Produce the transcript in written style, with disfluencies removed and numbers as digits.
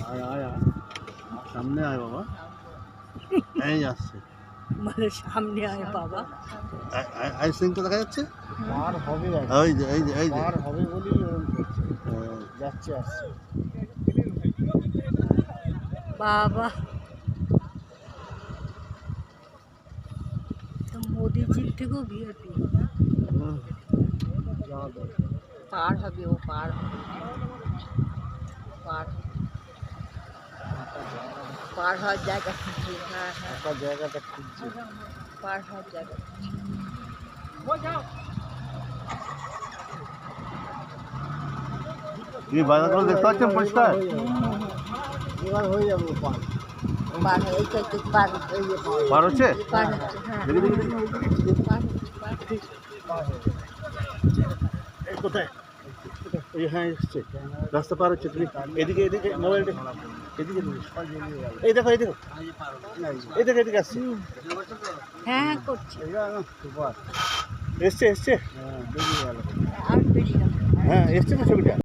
আয় আয় আয় সামনে আয় বাবা এই আসছে মানে সামনে আয় বাবা আইসক্রিম তো দেখা যাচ্ছে পার হবে এই যে এই যে এই যে পার হবে বলেই ওরকম করছে যাচ্ছে আসছে বাবা তো মোদিজির থেকেও ভিআইপি পার হবে ও পার হবে পার পার হওয়ার জায়গা খুঁজছে হ্যাঁ হ্যাঁ একটা জায়গাটা খুঁজছে পার হওয়ার জায়গা খুঁজছে এই বাজারগুলো দেখতে পাচ্ছেন পরিষ্কার এবার হয়ে যাবে পার পার হয়ে এই তো একটু পার এই যে পার পার হচ্ছে পার হচ্ছে হ্যাঁ দেখি দেখি দেখি পার হচ্ছে পার পার হয়ে এই কোথায় এই হ্যাঁ এসছে রাস্তা পার হচ্ছে তুমি এদিকে এদিকে মোবাইলটা এদিকে এই দেখো এই দেখো এই দেখো এদিকে আসছে হ্যাঁ হ্যাঁ করছে সুপার এসছে এসছে হ্যাঁ বেরিয়ে গেল আর বেরিয়ে গেল হ্যাঁ এসছে না ছবিটা